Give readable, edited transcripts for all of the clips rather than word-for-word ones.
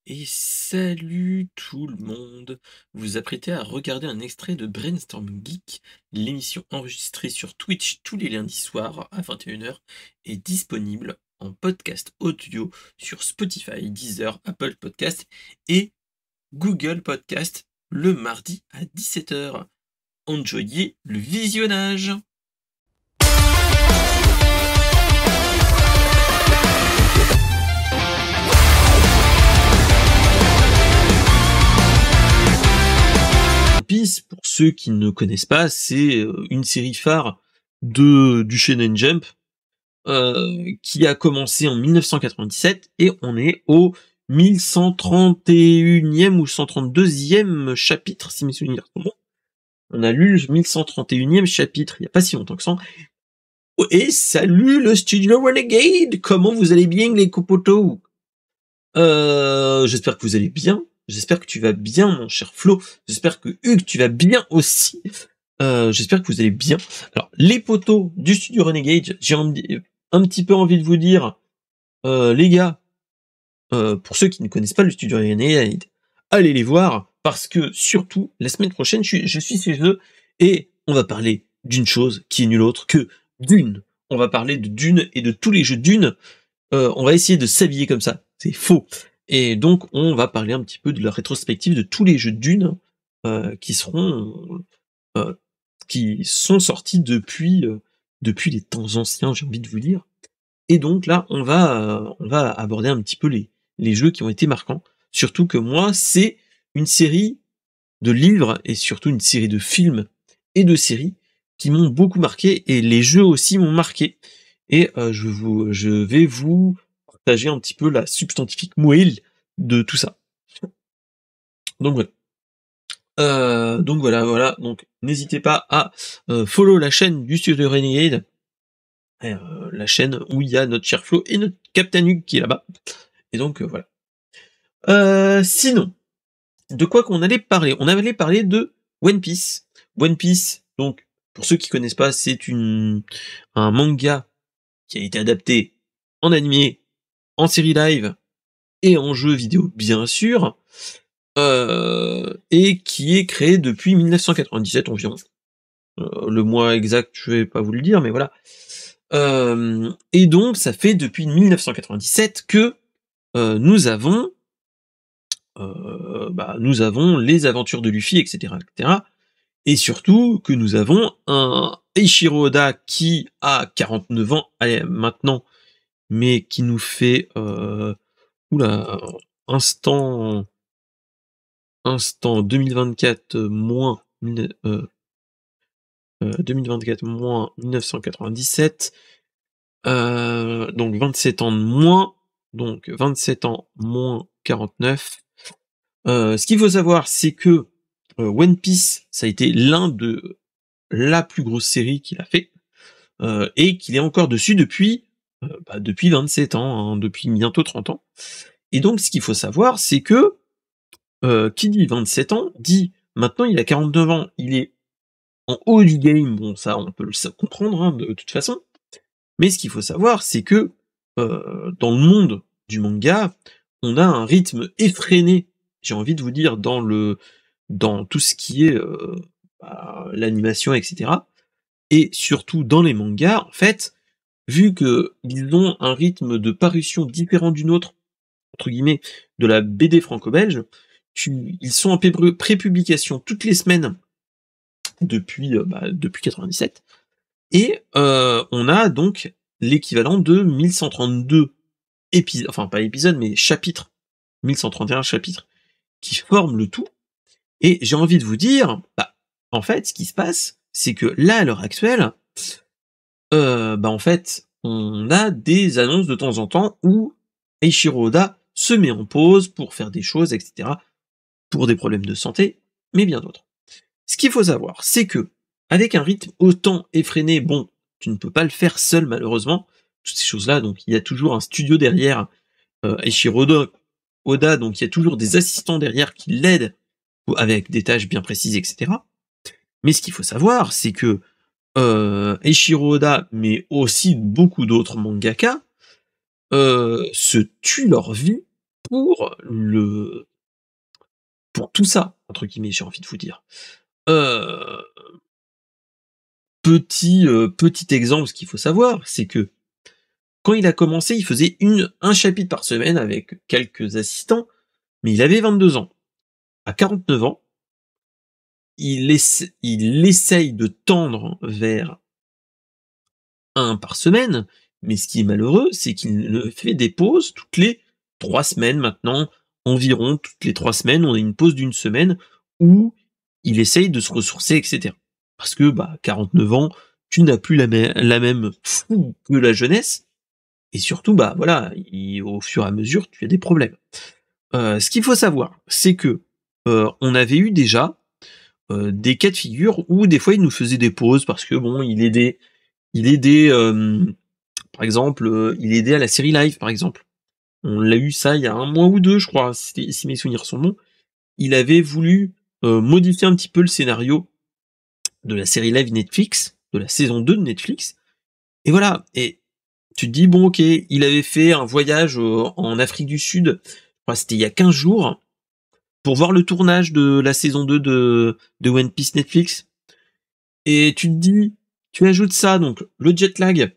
Et salut tout le monde! Vous vous apprêtez à regarder un extrait de Brainstorm Geek, l'émission enregistrée sur Twitch tous les lundis soirs à 21h est disponible en podcast audio sur Spotify, Deezer, Apple Podcast et Google Podcast le mardi à 17h. Enjoyez le visionnage! One Piece, pour ceux qui ne connaissent pas, c'est une série phare du Shonen Jump qui a commencé en 1997 et on est au 1131e ou 132e chapitre, si mes souvenirs sont bons. On a lu le 1131e chapitre il n'y a pas si longtemps que ça. Et salut le studio Renegade! Comment vous allez bien les copotos? J'espère que vous allez bien. J'espère que tu vas bien, mon cher Flo. J'espère que Hugues, tu vas bien aussi. J'espère que vous allez bien. Alors, les potos du studio Renegade, j'ai un petit peu envie de vous dire, les gars, pour ceux qui ne connaissent pas le studio Renegade, allez les voir, parce que surtout, la semaine prochaine, je suis chez eux, et on va parler d'une chose qui est nulle autre que Dune. On va parler de Dune et de tous les jeux Dune. On va essayer de s'habiller comme ça. C'est faux. Et donc, on va parler un petit peu de la rétrospective de tous les jeux Dune qui sont sortis depuis les temps anciens, j'ai envie de vous dire. Et donc là, on va aborder un petit peu les jeux qui ont été marquants. Surtout que moi, c'est une série de livres et surtout une série de films et de séries qui m'ont beaucoup marqué, et les jeux aussi m'ont marqué. Et je vais vous partager un petit peu la substantifique moelle de tout ça. Donc voilà. Donc n'hésitez pas à follow la chaîne du studio Renegade, la chaîne où il y a notre cher Flo et notre Captain Hugues qui est là-bas. Et donc voilà. Sinon, de quoi qu'on allait parler? On allait parler de One Piece. One Piece, donc, pour ceux qui connaissent pas, c'est un manga qui a été adapté en animé, en série live et en jeu vidéo, bien sûr, et qui est créé depuis 1997 environ. Le mois exact, je vais pas vous le dire, mais voilà. Et donc, ça fait depuis 1997 que nous avons les aventures de Luffy, etc., etc. Et surtout que nous avons un Eiichiro Oda qui a 49 ans maintenant, mais qui nous fait instant 2024 moins 2024 moins 1997, donc 27 ans de moins, donc 27 ans moins 49. Ce qu'il faut savoir, c'est que One Piece, ça a été la plus grosse série qu'il a fait, et qu'il est encore dessus depuis 27 ans, hein, depuis bientôt 30 ans. Et donc, ce qu'il faut savoir, c'est que qui dit 27 ans, dit maintenant il a 49 ans, il est en haut du game, bon ça on peut le comprendre hein, de toute façon, mais ce qu'il faut savoir, c'est que dans le monde du manga, on a un rythme effréné, j'ai envie de vous dire, dans tout ce qui est l'animation, etc. Et surtout dans les mangas, en fait, vu qu'ils ont un rythme de parution différent d'une autre, entre guillemets, de la BD franco-belge, ils sont en pré-publication toutes les semaines depuis 97, et on a donc l'équivalent de 1132 épisodes, enfin pas épisodes, mais chapitres, 1131 chapitres, qui forment le tout. Et j'ai envie de vous dire, en fait, ce qui se passe, c'est que là, à l'heure actuelle, en fait, on a des annonces de temps en temps où Eiichiro Oda se met en pause pour faire des choses, etc., pour des problèmes de santé, mais bien d'autres. Ce qu'il faut savoir, c'est que, avec un rythme autant effréné, bon, tu ne peux pas le faire seul, malheureusement, toutes ces choses-là, donc il y a toujours un studio derrière Eiichiro Oda, donc il y a toujours des assistants derrière qui l'aident avec des tâches bien précises, etc. Mais ce qu'il faut savoir, c'est que Eiichiro Oda, mais aussi beaucoup d'autres mangaka, se tuent leur vie pour tout ça, entre guillemets, j'ai envie de vous dire. Heu, petit exemple, ce qu'il faut savoir, c'est que quand il a commencé, il faisait un chapitre par semaine avec quelques assistants, mais il avait 22 ans. À 49 ans, il essaye de tendre vers un par semaine, mais ce qui est malheureux, c'est qu'il ne fait des pauses toutes les 3 semaines maintenant, environ toutes les 3 semaines, on a une pause d'une semaine où il essaye de se ressourcer, et cetera. Parce que, 49 ans, tu n'as plus la même fougue que la jeunesse, et surtout, voilà, au fur et à mesure, tu as des problèmes. Ce qu'il faut savoir, c'est que, on avait eu déjà, des cas de figure où des fois il nous faisait des pauses parce que bon, il aidait, par exemple, il aidait à la série live, par exemple. On l'a eu ça il y a 1 mois ou 2, je crois, si mes souvenirs sont bons. Il avait voulu, modifier un petit peu le scénario de la série live Netflix, de la saison 2 de Netflix, et voilà. Et tu te dis: «Bon, OK, il avait fait un voyage, en Afrique du Sud», je crois c'était il y a 15 jours, pour voir le tournage de la saison 2 de One Piece Netflix, et tu te dis, tu ajoutes ça, donc le jet lag,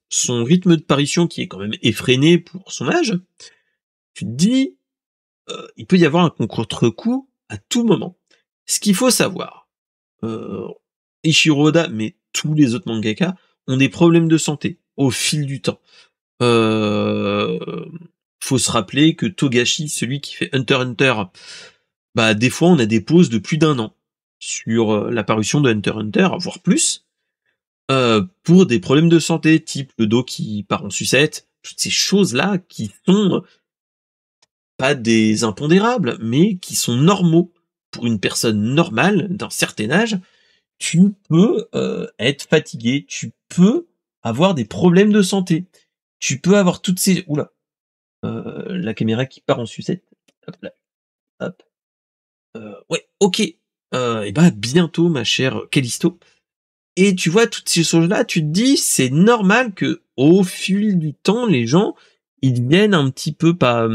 son rythme de parution qui est quand même effréné pour son âge, tu te dis, il peut y avoir un contre-coup à tout moment. Ce qu'il faut savoir, heu, Eiichiro Oda, mais tous les autres mangaka, ont des problèmes de santé au fil du temps. Heu, Faut se rappeler que Togashi, celui qui fait Hunter x Hunter, des fois on a des pauses de plus d'1 an sur, la parution de Hunter x Hunter, voire plus, pour des problèmes de santé, type le dos qui part en sucette, toutes ces choses-là qui sont pas des impondérables, mais qui sont normaux. Pour une personne normale, d'un certain âge, tu peux, être fatigué, tu peux avoir des problèmes de santé. Tu peux avoir toutes ces la caméra qui part en sucette. Hop là, hop, ouais, OK. Bientôt ma chère Callisto, et tu vois toutes ces choses-là, tu te dis: «C'est normal que au fil du temps, les gens, ils deviennent un petit peu pas,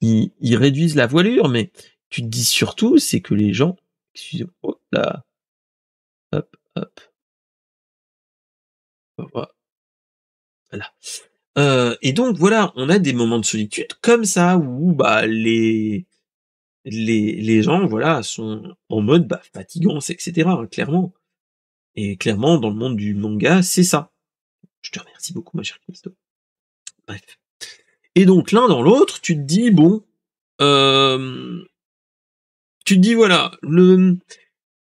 ils réduisent la voilure», mais tu te dis surtout, c'est que les gens, excusez-moi, hop là, hop, hop, voilà. Et donc voilà, on a des moments de solitude comme ça où, les gens, voilà, sont en mode, fatigance, et cetera, hein, clairement. Et clairement, dans le monde du manga, c'est ça. Je te remercie beaucoup, ma chère Christo. Bref. Et donc l'un dans l'autre, tu te dis: «Bon, hem», tu te dis voilà, le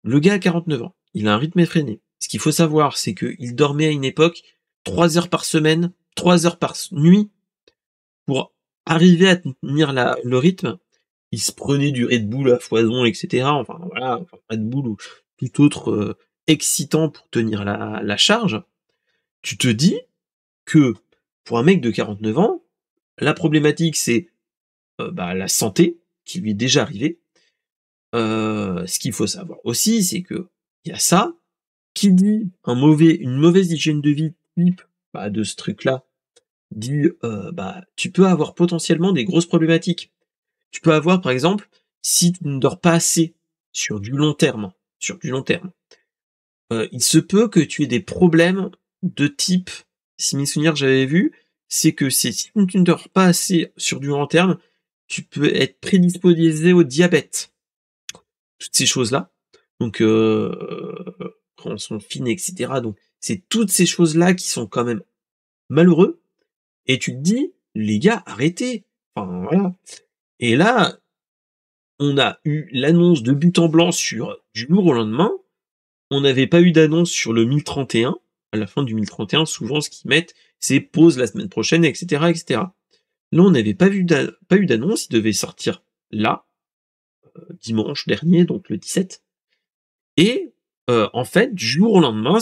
gars a 49 ans, il a un rythme effréné. Ce qu'il faut savoir, c'est qu'il dormait à une époque 3 heures par semaine, 3 heures par nuit, pour arriver à tenir le rythme. Il se prenait du Red Bull à foison, et cetera, enfin voilà, enfin Red Bull ou tout autre, excitant pour tenir la charge. Tu te dis que, pour un mec de 49 ans, la problématique c'est, la santé qui lui est déjà arrivée. Ce qu'il faut savoir aussi, c'est que il y a ça, qui dit une mauvaise hygiène de vie type, de ce truc-là, dit, tu peux avoir potentiellement des grosses problématiques. Tu peux avoir, par exemple, si tu ne dors pas assez sur du long terme, il se peut que tu aies des problèmes de type, si mes souvenirs j'avais vu, c'est que si tu ne dors pas assez sur du long terme, tu peux être prédisposé au diabète. Toutes ces choses-là. Donc, quand sont fines, et cetera. Donc, c'est toutes ces choses-là qui sont quand même malheureux, et tu te dis: «Les gars, arrêtez!» Enfin, voilà. Et là, on a eu l'annonce de but en blanc du jour au lendemain. On n'avait pas eu d'annonce sur le 1031. À la fin du 1031, souvent, ce qu'ils mettent, c'est pause la semaine prochaine, et cetera, et cetera. Là, on n'avait pas eu d'annonce, il devait sortir là, dimanche dernier, donc le 17. Et en fait, du jour au lendemain,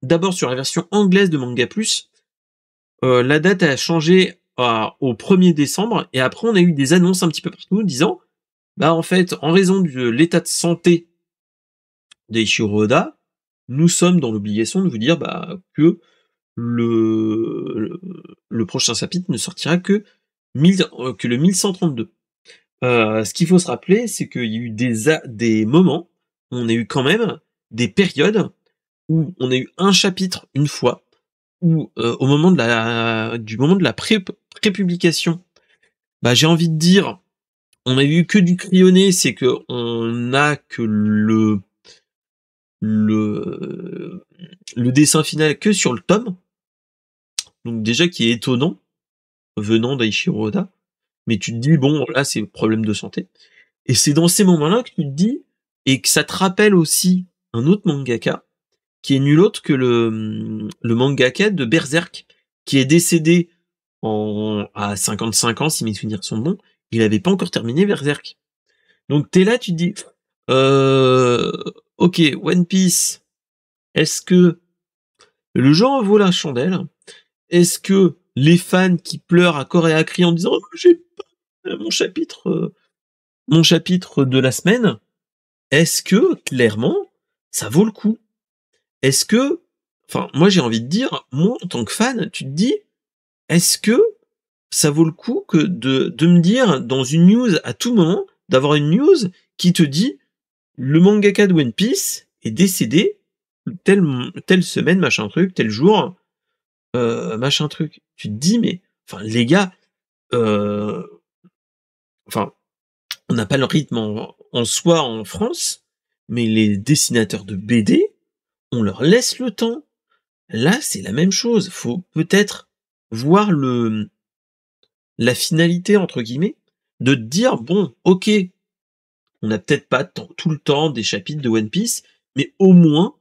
d'abord sur la version anglaise de Manga Plus, la date a changé au 1er décembre, et après on a eu des annonces un petit peu partout disant: en fait, en raison de l'état de santé d'Eiichiro Oda, nous sommes dans l'obligation de vous dire, que le prochain chapitre ne sortira que que le 1132. Ce qu'il faut se rappeler, c'est qu'il y a eu des moments, où on a eu quand même des périodes où on a eu un chapitre une fois, où au moment du moment de la prépublication, bah j'ai envie de dire, on a eu que du crayonné, c'est que on n'a que le dessin final que sur le tome, donc déjà qui est étonnant venant d'Eiichiro Oda, mais tu te dis bon là c'est problème de santé. Et c'est dans ces moments-là que tu te dis, et que ça te rappelle aussi un autre mangaka, qui est nul autre que le mangaka de Berserk, qui est décédé à 55 ans, si mes souvenirs sont bons, il avait pas encore terminé Berserk. Donc t'es là, tu te dis, ok, One Piece, est-ce que le genre vaut la chandelle? Est-ce que les fans qui pleurent à corps et à cri en disant, oh, j'ai pas mon chapitre de la semaine, est-ce que, clairement, ça vaut le coup? Est-ce que, enfin, moi j'ai envie de dire, moi en tant que fan, tu te dis, est-ce que ça vaut le coup que de me dire dans une news à tout moment, d'avoir une news qui te dit, le mangaka de One Piece est décédé telle semaine, machin truc, tel jour, machin truc. Tu te dis, mais, enfin, les gars, enfin, on n'a pas le rythme en soi en France, mais les dessinateurs de BD, on leur laisse le temps. Là, c'est la même chose. Faut peut-être voir la finalité, entre guillemets, de te dire, bon, ok, on n'a peut-être pas tout le temps des chapitres de One Piece, mais au moins,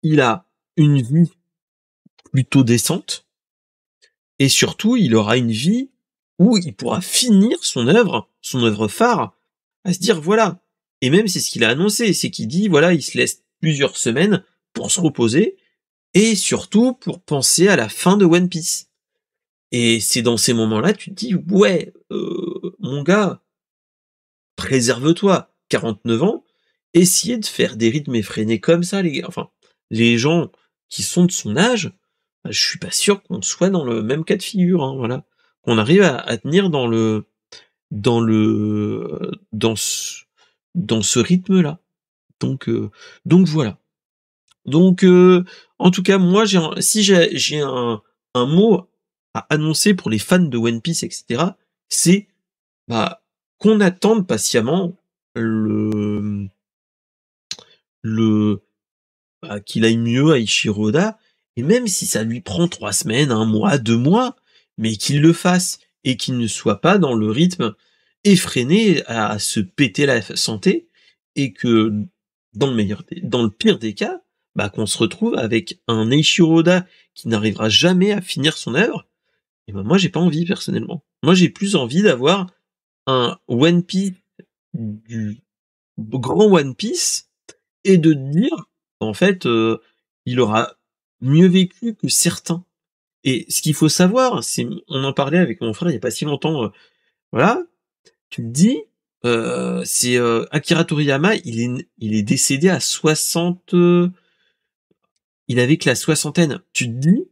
il a une vie plutôt décente, et surtout, il aura une vie où il pourra finir son œuvre phare, à se dire, voilà. Et même, c'est ce qu'il a annoncé, c'est qu'il dit, voilà, il se laisse plusieurs semaines pour se reposer, et surtout pour penser à la fin de One Piece. Et c'est dans ces moments-là, tu te dis, ouais, mon gars, préserve-toi, 49 ans, essayez de faire des rythmes effrénés comme ça, les gars. Enfin, les gens qui sont de son âge, bah, je suis pas sûr qu'on soit dans le même cas de figure, hein, voilà. Qu'on arrive à tenir dans ce rythme-là. Donc voilà. Donc, en tout cas, moi, si j'ai un mot à annoncer pour les fans de One Piece, etc., c'est bah, qu'on attende patiemment le qu'il aille mieux à Eiichiro Oda, et même si ça lui prend 3 semaines, 1 mois, 2 mois, mais qu'il le fasse et qu'il ne soit pas dans le rythme effréné à se péter la santé, et que dans le pire des cas, bah qu'on se retrouve avec un Eiichiro Oda qui n'arrivera jamais à finir son œuvre. Et ben moi j'ai pas envie personnellement. Moi j'ai plus envie d'avoir un One Piece du grand One Piece, et de dire en fait il aura mieux vécu que certains. Et ce qu'il faut savoir, c'est, on en parlait avec mon frère il y a pas si longtemps, voilà, tu te dis, c'est Akira Toriyama, il est décédé à 60, il avait que la soixantaine. Tu te dis,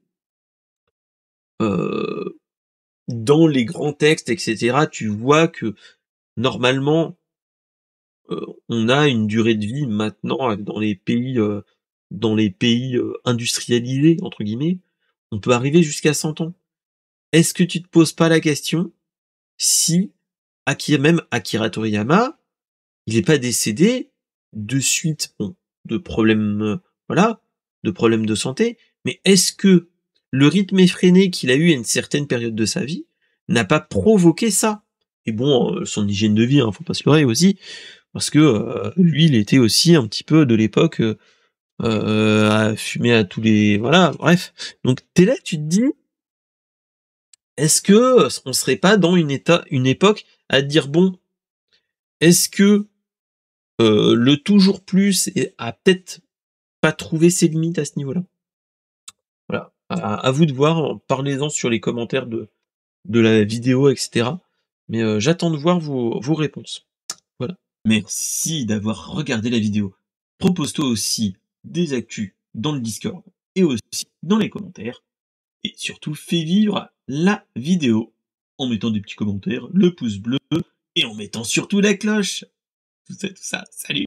dans les grands textes, etc., tu vois que normalement, on a une durée de vie maintenant dans les pays industrialisés entre guillemets, on peut arriver jusqu'à 100 ans. Est-ce que tu te poses pas la question si même Akira Toriyama, il est pas décédé de suite, bon, de problèmes, voilà, de problèmes de santé, mais est-ce que le rythme effréné qu'il a eu à une certaine période de sa vie n'a pas provoqué ça? Et bon, son hygiène de vie, hein, faut pas se leurrer aussi, parce que lui, il était aussi un petit peu de l'époque à fumer à tous les, voilà, bref. Donc t'es là, tu te dis, est-ce que on serait pas dans une époque à dire bon, est-ce que le toujours plus a peut-être pas trouvé ses limites à ce niveau-là? Voilà, à vous de voir. Parlez-en sur les commentaires de la vidéo, etc. Mais j'attends de voir vos réponses. Voilà. Merci d'avoir regardé la vidéo. Propose-toi aussi des actus dans le Discord et aussi dans les commentaires. Et surtout, fais vivre la vidéo en mettant des petits commentaires, le pouce bleu, et en mettant surtout la cloche. Tout ça, salut!